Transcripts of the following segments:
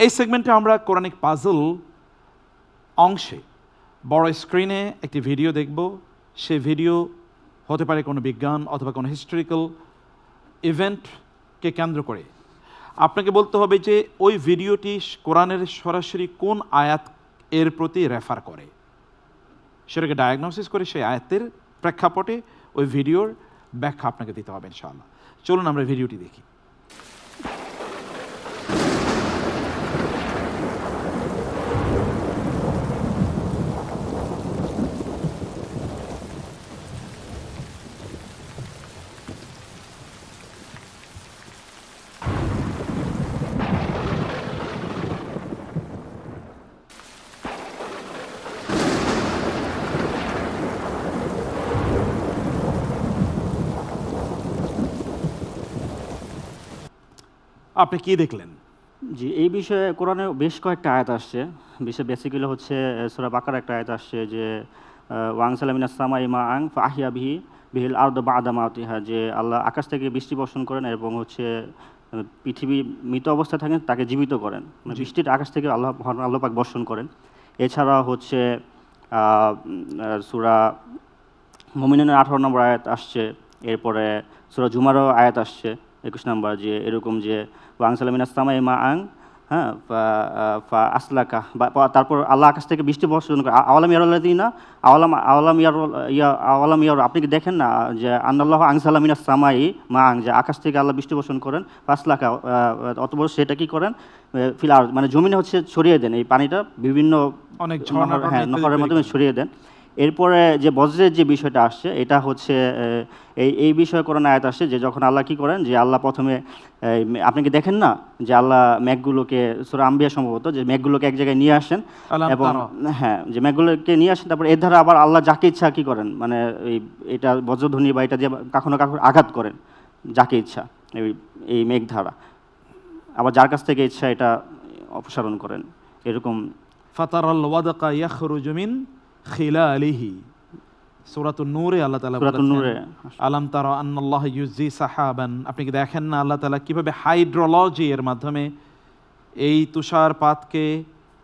এই সেগমেন্টে আমরা কোরআনিক পাজল অংশে বড় স্ক্রিনে একটি ভিডিও দেখব। সে ভিডিও হতে পারে কোনো বিজ্ঞান অথবা কোনো হিস্টোরিক্যাল ইভেন্টকে কেন্দ্র করে। আপনাকে বলতে হবে যে ওই ভিডিওটি কোরআনের সরাসরি কোন আয়াত এর প্রতি রেফার করে, সেটাকে ডায়াগনোসিস করে সেই আয়াতের প্রেক্ষাপটে ওই ভিডিওর ব্যাখ্যা আপনাকে দিতে হবে ইনশাআল্লাহ। চলুন আমরা ভিডিওটি দেখি। আপনি কি দেখলেন? জি, এই বিষয়ে কোরআনে বেশ কয়েকটা আয়াত আসছে। বেসিক্যালি হচ্ছে সূরা বাকারার একটা আয়াত আসছে যে ওয়ানজালা মিনাস সামাই মাআন ফাআহইয়া বিহিল আরদা বা'দা মাউতিহা, যে আল্লাহ আকাশ থেকে বৃষ্টি বর্ষণ করেন এবং হচ্ছে পৃথিবী মৃত অবস্থায় থাকেন তাকে জীবিত করেন। মানে বৃষ্টিটা আকাশ থেকে আল্লাহ পাক বর্ষণ করেন। এছাড়া হচ্ছে সূরা মুমিনুনের 18 নম্বর আয়াত আসছে। এরপরে সূরা জুমারও আয়াত আসছে 21 নম্বর, যে এরকম যে ওয়ানজালা মিনাস সামাই মাআন, হ্যাঁ, আসলাকা, তারপর আল্লাহ আকাশ থেকে বৃষ্টি বর্ষণ করে। আওয়ালাম ইয়ারাল্লাযিনা আওয়ালাম ইয়ার, আপনি কি দেখেন না যে আন্নাল্লাহু আনজালা মিনাস সামাই মাআন, যে আকাশ থেকে আল্লাহ বৃষ্টি বর্ষণ করেন। আসলাকা, অতঃপর সেটা কি করেন ফিল আরদ, মানে জমিনে হচ্ছে ছড়িয়ে দেন এই পানিটা, বিভিন্ন অনেক নহরের মাধ্যমে ছড়িয়ে দেন। এরপরে যে বজ্রের যে বিষয়টা আসছে, এটা হচ্ছে এই বিষয়ে কোরআন আয়াত আসছে যে যখন আল্লাহ কি করেন, যে আল্লাহ প্রথমে আপনি কি দেখেন না যে আল্লাহ মেঘগুলোকে, সূরা আম্বিয়া সম্ভবত, যে মেঘগুলোকে এক জায়গায় নিয়ে আসেন এবং হ্যাঁ, যে মেঘগুলোকে নিয়ে আসেন, তারপর এর দ্বারা আবার আল্লাহ যাকে ইচ্ছা কি করেন, মানে এটা বজ্রধ্বনি বা এটা দিয়ে কখনো কখনো আঘাত করেন যাকে ইচ্ছা এই মেঘ ধারা, আবার যার কাছ থেকে ইচ্ছা এটা অপসারণ করেন। এরকম ফাতারাল ওয়াদাকা ইয়াখরুজু মিন খিলালিহি, সূরাতুন নূরে আল্লাহ তাআলা বলেছেন আলাম তারা আন্নাল্লাহ ইউজি সাহাবান, আপনি কি দেখেন না আল্লাহ তাআলা কিভাবে হাইড্রোলজি এর মাধ্যমে এই তুষারপাতকে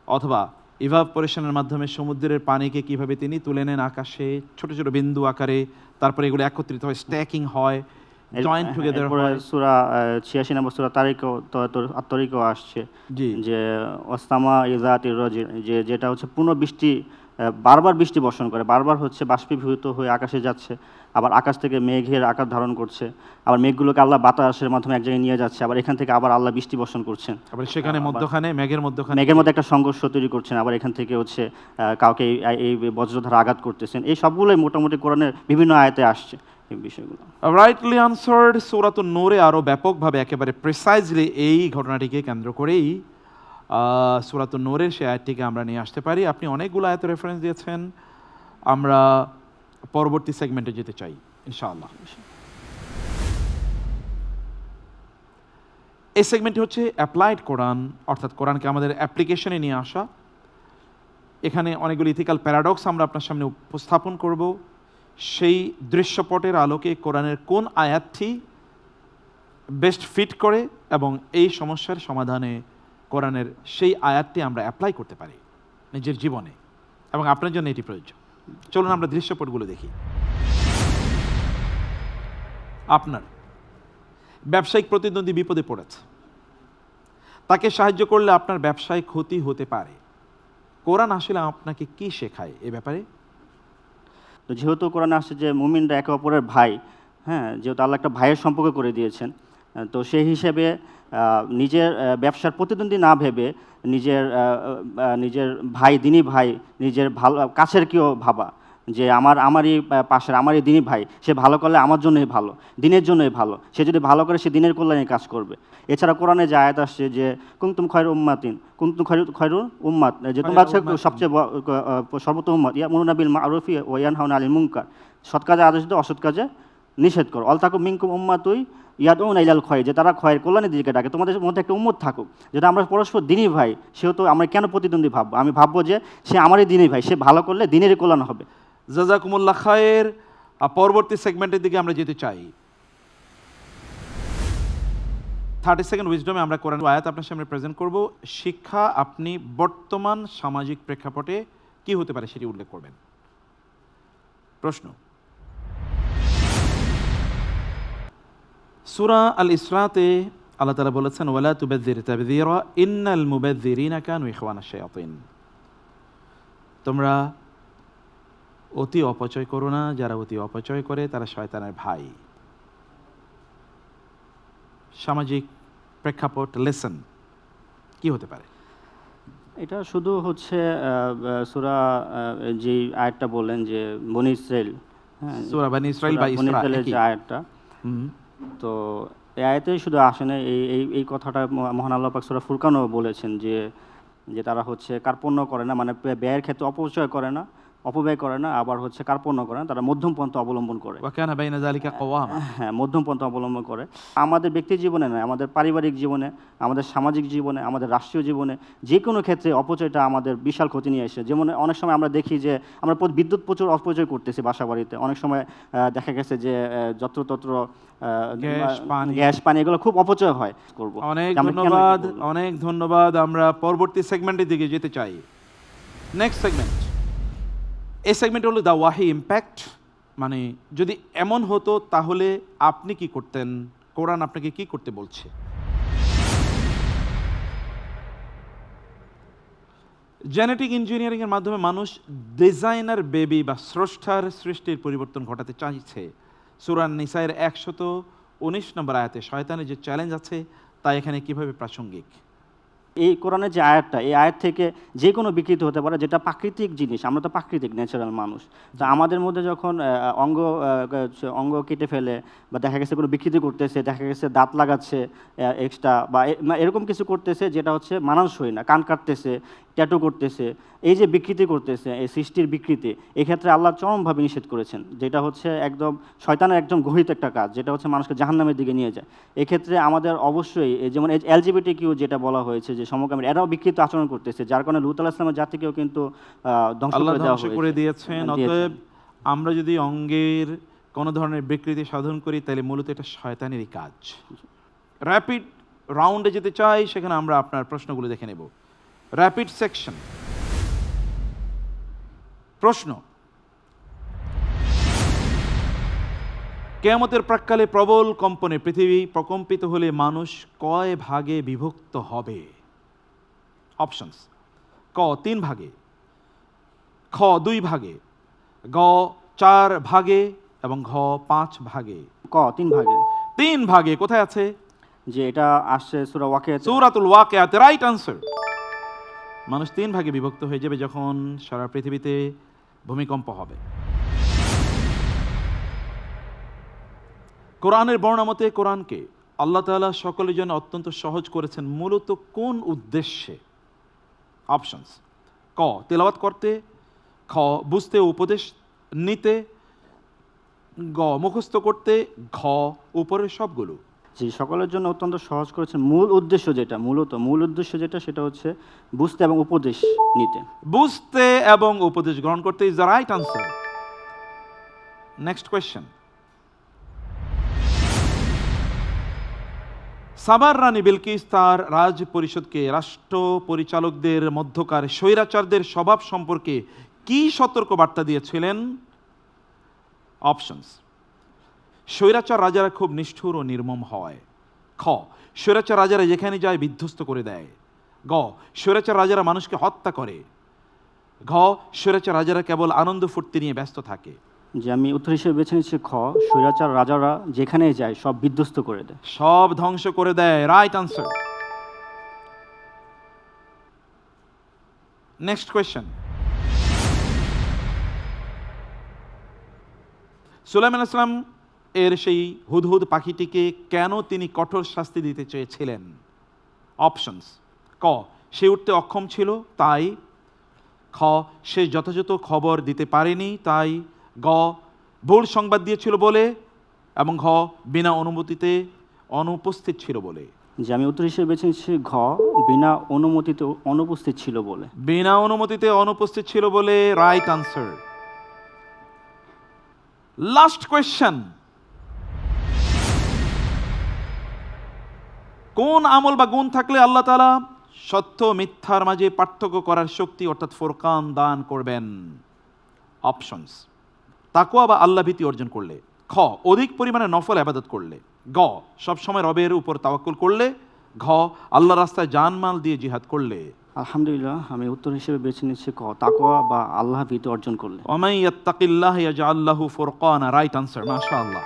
অথবা ইভাপোরেশনের মাধ্যমে সমুদ্রের পানিকে কিভাবে তিনি তুলে নেন আকাশে ছোট ছোট বিন্দু আকারে, তারপরে এগুলো একত্রিত হয়, স্ট্যাকিং হয়, জয়েন্ট টুগেদার হয়। সূরা 86 নম্বর সূরা তারিকও আসছে যে ওয়াসসামা ইযাতির রজি, যে যেটা হচ্ছে পূর্ণ বৃষ্টি, বারবার বৃষ্টি বর্ষণ করে, বারবার হচ্ছে বাষ্পীভূত হয়ে আকাশে যাচ্ছে, আবার আকাশ থেকে মেঘের আকার ধারণ করছে, আবার মেঘগুলোকে আল্লাহ বাতাসের মাধ্যমে এক জায়গায় নিয়ে যাচ্ছে, আবার এখান থেকে আবার আল্লাহ বৃষ্টি বর্ষণ করছেন, আবার সেখানে মধ্যখানে মেঘের মধ্যে একটা সংঘর্ষ তৈরি করছেন, আবার এখান থেকে হচ্ছে কাউকে এই বজ্রধারা আঘাত করতেছেন। এই সবগুলোই মোটামুটি কোরআনের বিভিন্ন আয়াতে আসছে এই বিষয়গুলো। Rightly answered. সূরাতুন নূরে আরও ব্যাপকভাবে একেবারে প্রিসাইজলি এই ঘটনাটিকে কেন্দ্র করেই সূরাতুন নূরের সেই আয়াতটিকে আমরা নিয়ে আসতে পারি। আপনি অনেকগুলো আয়াতের রেফারেন্স দিয়েছেন, আমরা পরবর্তী সেগমেন্টে যেতে চাই ইনশাআল্লাহ। এই সেগমেন্টটি হচ্ছে অ্যাপ্লাইড কোরআন, অর্থাৎ কোরআনকে আমাদের অ্যাপ্লিকেশনে নিয়ে আসা। এখানে অনেকগুলো ইথিক্যাল প্যারাডক্স আমরা আপনার সামনে উপস্থাপন করব। সেই দৃশ্যপটের আলোকে কোরআনের কোন আয়াতটি বেস্ট ফিট করে এবং এই সমস্যার সমাধানে কোরআনের সেই আয়াতটি আমরা অ্যাপ্লাই করতে পারি নিজের জীবনে, এবং আপনার জন্য এটি প্রয়োজন। চলুন আমরা দৃশ্যপটগুলো দেখি। আপনার ব্যবসায়িক প্রতিদ্বন্দ্বী বিপদে পড়েছে, তাকে সাহায্য করলে আপনার ব্যবসায় ক্ষতি হতে পারে। কোরআন আসলে আপনাকে কি শেখায় এ ব্যাপারে? তো যেহেতু কোরআনে আসছে যে মুমিনরা একে অপরের ভাই, হ্যাঁ, যেহেতু আল্লাহ একটা ভাইয়ের সম্পর্ক করে দিয়েছেন, তো সেই হিসেবে নিজের ব্যবসার প্রতিদ্বন্দ্বী না ভেবে নিজের নিজের ভাই, দিনী ভাই, নিজের ভালো কাছের কেউ ভাবা, যে আমারই পাশের আমারই দিনী ভাই, সে ভালো করলে আমার জন্যই ভালো, দিনের জন্যই ভালো, সে যদি ভালো করে সে দিনের কল্যাণে কাজ করবে। এছাড়া কোরআনে যে আয়াত আসছে যে কুনতুম খায়রু উম্মাতিন, কুনতুম খায়রুল উম্মাত, যে তোমরা হচ্ছে সবচেয়ে সর্বোত্তম উম্মাত, ইয়ামুরুনা বিল মা'রুফি ওয়া ইয়ানহাউনা আনিল মুনকার, সৎ কাজে আদেশ দাও, অসৎ কাজে নিষেধ করো। অলতাকুম মিনকুম উম্মাতুই ইয়াদউনা ইলাল খায়র, যে তারা খয়ের কল্যাণের দিকে ডাকে, তোমাদের মধ্যে একটা উম্মত থাকুক। যেটা আমরা পরস্পর দিনী ভাই, সেহেতু আমরা কেন প্রতিদ্বন্দ্বী ভাববো? আমি ভাববো যে সে আমারই দিনী ভাই, সে ভালো করলে দিনেরই কল্যাণ হবে। জাযাকুমুল্লাহ খায়ের। পরবর্তী সেগমেন্টের দিকে আমরা যেতে চাই। 32nd উইজডমে আমরা কোরআন আয়াত আপনার সামনে প্রেজেন্ট করব। শিক্ষা আপনি বর্তমান সামাজিক প্রেক্ষাপটে কি হতে পারে সেটি উল্লেখ করবেন। প্রশ্ন, সূরা আল ইসরাতে আল্লাহ তাআলা বলেছেন ওয়ালা তুবাযযির তাবযীরা ইন্নাল মুবাযযিরিনা কানু ইখওয়ানাশ শায়াতিন। তোমরা অতি অপচয় করো না, যারা অতি অপচয় করে তারা শয়তানের ভাই। সামাজিক প্রেক্ষাপট লেসন কি হতে পারে? এটা শুধু হচ্ছে সূরা যে আয়াতটা বললেন যে বনী ইসরাইল, হ্যাঁ, সূরা বনী ইসরাইল বা বনী ইসরা ইসরাইলের যে আয়াতটা, তো এই আয়াতেই শুধু আসে না, এই কথাটা মহান আল্লাহ পাক সূরা ফুরকানও বলেছেন যে তারা হচ্ছে কার্পণ্য করে না, মানে ব্যয়ের ক্ষেত্রে অপব্যয় করে না, আবার হচ্ছে কার্পণ্য করে না, তারা মধ্যম পন্থা অবলম্বন করে। ওয়া কানা বাইনা যালিকা কওয়ামা। হ্যাঁ, মধ্যম পন্থা অবলম্বন করে। আমাদের ব্যক্তি জীবনে নয়, আমাদের পারিবারিক জীবনে, আমাদের সামাজিক জীবনে, আমাদের রাষ্ট্রীয় জীবনে, যে কোনো ক্ষেত্রে অপচয়টা আমাদের বিশাল ক্ষতি নিয়ে আসে। যেমন অনেক সময় আমরা দেখি যে আমরা বিদ্যুৎ প্রচুর অপচয় করতেছি বাসা বাড়িতে। অনেক সময় দেখা গেছে যে যত্রতত্র গ্যাস পানি এগুলো খুব অপচয় হয়। করব অনেক ধন্যবাদ। আমরা পরবর্তী সেগমেন্টের দিকে যেতে চাই। নেক্সট সেগমেন্ট, এই সেগমেন্ট হলো দ্য ওয়াহি ইম্প্যাক্ট। মানে যদি এমন হতো তাহলে আপনি কি করতেন, কোরআন আপনাকে কি করতে বলছে। জেনেটিক ইঞ্জিনিয়ারিং এর মাধ্যমে মানুষ ডিজাইনার বেবি বা স্রষ্টার সৃষ্টির পরিবর্তন ঘটাতে চাইছে। সূরা নিসায়ের 119 নম্বর আয়াতে শয়তানের যে চ্যালেঞ্জ আছে তা এখানে কিভাবে প্রাসঙ্গিক। এই কোরআনের যে আয়াতটা, এই আয়াত থেকে যে কোনো বিকৃতি হতে পারে, যেটা প্রাকৃতিক জিনিস। আমরা তো প্রাকৃতিক ন্যাচারাল মানুষ, তা আমাদের মধ্যে যখন অঙ্গ কেটে ফেলে বা দেখা গেছে কোনো বিকৃতি করতেছে, দেখা গেছে দাঁত লাগাচ্ছে এক্সট্রা বা এরকম কিছু করতেছে যেটা হচ্ছে মানানসই না, কান কাটতেছে, ট্যাটু করতেছে, এই যে বিকৃতি করতেছে, এই সৃষ্টির বিকৃতি, এক্ষেত্রে আল্লাহ চরমভাবে নিষেধ করেছেন, যেটা হচ্ছে একদম শয়তানের একদম গহীত একটা কাজ, যেটা হচ্ছে মানুষকে জাহান্নামের দিকে নিয়ে যায়। এক্ষেত্রে আমাদের অবশ্যই যেমন LGBTQ যেটা বলা হয়েছে যে সমকামী, এরাও বিকৃত আচরণ করতেছে, যার কারণে লূত আলাইহিস সালামের জাতিকেও কিন্তু ধ্বংস করে দিয়েছেন। অতএব আমরা যদি অঙ্গের কোনো ধরনের বিকৃতি সাধন করি তাহলে মূলত এটা শয়তানেরই কাজ। র্যাপিড রাউন্ডে যেতে চাই, সেখানে আমরা আপনার প্রশ্নগুলো দেখে নেব। Rapid section. প্রশ্ন, কিয়ামতের প্রাক্কালে প্রবল কম্পনে পৃথিবী প্রকম্পিত হলে মানুষ কয় ভাগে বিভক্ত হবে? অপশনস: ক 3 ভাগে, খ 2 ভাগে, গ 4 ভাগে এবং ঘ 5 ভাগে। ক 3 ভাগে। 3 ভাগে কোথায় আছে? যে এটা আসছে সূরা ওয়াকিয়াতে। সূরাতুল ওয়াকিয়াতে রাইট আনসার। মানুষ 3 ভাগে বিভক্ত হয়ে যাবে যখন সারা পৃথিবীতে ভূমিকম্প হবে। কোরআনের বর্ণনা মতে কোরআনকে আল্লাহ তাআলা সকলের জন্য অত্যন্ত সহজ করেছেন মূলত কোন উদ্দেশ্যে? অপশনস: ক তেলাওয়াত করতে, খ বুঝতে ও উপদেশ নিতে, গ মুখস্থ করতে, ঘ উপরের সবগুলো। যে সকলের জন্য অত্যন্ত সহজ করেছেন মূল উদ্দেশ্য যেটা সেটা হচ্ছে বুঝতে এবং উপদেশ নিতে। বুঝতে এবং উপদেশ গ্রহণ করতে is the right answer. Next question, সাবার রানী বিলকিস তার রাজ পরিষদকে রাষ্ট্র পরিচালকদের মধ্যকার স্বৈরাচারদের স্বভাব সম্পর্কে কি সতর্ক বার্তা দিয়েছিলেন? অপশনস: স্বৈরাচার রাজারা খুব নিষ্ঠুর ও নির্মম হয়। খ স্বৈরাচার রাজারা যেখানে যায় বিধ্বস্ত করে দেয়। গ স্বৈরাচার রাজারা মানুষকে হত্যা করে। ঘ স্বৈরাচার রাজারা কেবল আনন্দ ফুর্তি নিয়ে ব্যস্ত থাকে। যে আমি উত্তর হিসেবে বেছে নিচ্ছি খ, স্বৈরাচার রাজারা যেখানে যায় সব বিধ্বস্ত করে দেয়, সব ধ্বংস করে দেয়। Right answer. Next question, Sulaiman আলাইহিস সালাম এর সেই হুদহুদ পাখিটিকে কেন তিনি কঠোর শাস্তি দিতে চেয়েছিলেন? অপশনস: ক সে উঠতে অক্ষম ছিল তাই, খ সে যথাযথ খবর দিতে পারেনি তাই, গ ভুল সংবাদ দিয়েছিল বলে, এবং ঘ বিনা অনুমতিতে অনুপস্থিত ছিল বলে। যে আমি উত্তর হিসেবে বেছে নিচ্ছি ঘ, বিনা অনুমতিতে অনুপস্থিত ছিল বলে। বিনা অনুমতিতে অনুপস্থিত ছিল বলে রাইট আনসার। লাস্ট কোয়েশ্চেন, কোন আমল বা গুণ থাকলে আল্লাহ তাআলা সত্য মিথ্যার মাঝে পার্থক্য করার শক্তি অর্থাৎ ফুরকান দান করবেন? অপশনস: তাকওয়া বা আল্লাহ ভীতি অর্জন করলে, খ অধিক পরিমাণে নফল ইবাদত করলে, গ সবসময় রবের উপর তাওয়াক্কুল করলে, ঘ আল্লাহ রাস্তায় জানমাল দিয়ে জিহাদ করলে। আলহামদুলিল্লাহ, আমি উত্তর হিসেবে বেছে নিচ্ছি ক, তাকওয়া বা আল্লাহ ভীতি অর্জন করলে। ওয়ামান ইয়াত্তাকিল্লাহ ইয়াজআল লাহু ফুরকানা, রাইট আনসার, মাশাআল্লাহ।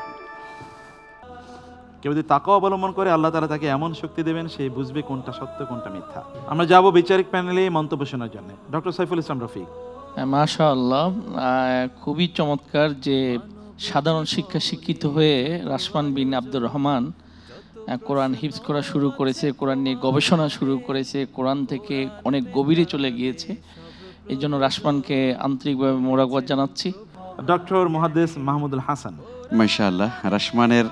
কেউ যদি তাকওয়া অবলম্বন করে আল্লাহ তাআলা তাকে এমন শক্তি দেবেন সে বুঝবে কোনটা সত্য কোনটা মিথ্যা। আমরা যাব বিচারিক প্যানেলে মন্তব্য শোনার জন্য। ডক্টর সাইফুল ইসলাম রফিক। মাশাআল্লাহ, খুবই চমৎকার যে সাধারণ শিক্ষা শিক্ষিত হয়ে রাসমান বিন আব্দুর রহমান কোরআন হিফজ করা শুরু করেছে, কোরআন নিয়ে গবেষণা শুরু করেছে, কোরআন থেকে অনেক গভীরে চলে গিয়েছে। এই জন্য রাসমানকে আন্তরিকভাবে মোবারকবাদ জানাচ্ছি। ডক্টর মুহাদ্দিস মাহমুদুল হাসান। মাশাআল্লাহ, রাসমানের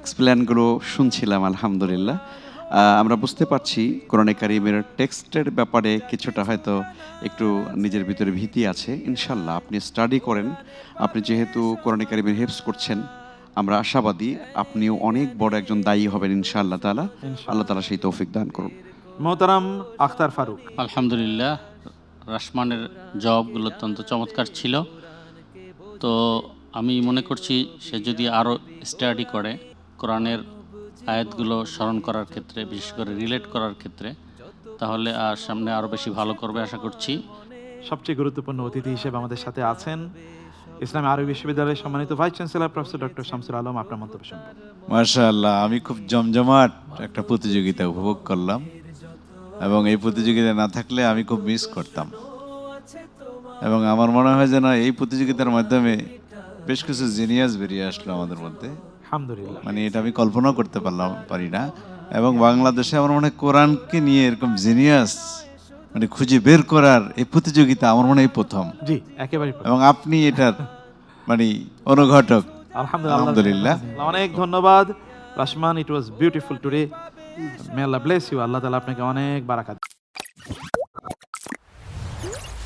এক্সপ্লেনগুলো শুনছিলাম, আলহামদুলিল্লাহ। আমরা বুঝতে পারছি কোরআনে কারিমের টেক্সটের ব্যাপারে কিছুটা হয়তো একটু নিজের ভিতরে ভীতি আছে। ইনশাল্লাহ আপনি স্টাডি করেন, আপনি যেহেতু কোরআনে কারিমের হেফজ করছেন, আমরা আশাবাদী আপনিও অনেক বড় একজন দায়ী হবেন ইনশাআল্লাহ তাআলা। আল্লাহ তাআলা সেই তৌফিক দান করুন। মোহতারাম আখতার ফারুক। আলহামদুলিল্লাহ, রাসমানের জবাবগুলো অত্যন্ত চমৎকার ছিল। তো আমি মনে করছি সে যদি আরও স্টাডি করে কোরআনের আয়াতগুলো স্মরণ করার ক্ষেত্রে, বিশেষ করে রিলেট করার ক্ষেত্রে, তাহলে আর সামনে আরও বেশি ভালো করবে আশা করছি। সবচেয়ে গুরুত্বপূর্ণ অতিথি হিসেবে আমাদের সাথে আছেন ইসলামী আরবি বিশ্ববিদ্যালয়ের সম্মানিত vice chancellor professor doctor Shamsul Alam. আপনার মন্তব্য শুনবো। মাশাআল্লাহ, আমি খুব জমজমাট একটা প্রতিযোগিতা উপভোগ করলাম এবং এই প্রতিযোগিতা না থাকলে আমি খুব মিস করতাম। এবং আমার মনে হয় যেন এই প্রতিযোগিতার মাধ্যমে বেশ কিছু জিনিয়াস বেরিয়ে আসলো আমাদের মধ্যে। আলহামদুলিল্লাহ, মানে এটা আমি কল্পনা করতে পারি না। এবং বাংলাদেশে আমার মনে হয় কোরআনকে নিয়ে এরকম জিনিয়াস মানে খুঁজে বের করার এই প্রতিযোগিতা আমার মনে হয় প্রথম। জি, একেবারে। এবং আপনি এটার মানে অনুঘটক। আলহামদুলিল্লাহ, অনেক ধন্যবাদ Rasman. It was beautiful today. May Allah bless you. আল্লাহ তাআলা আপনাকে অনেক বারাকাত।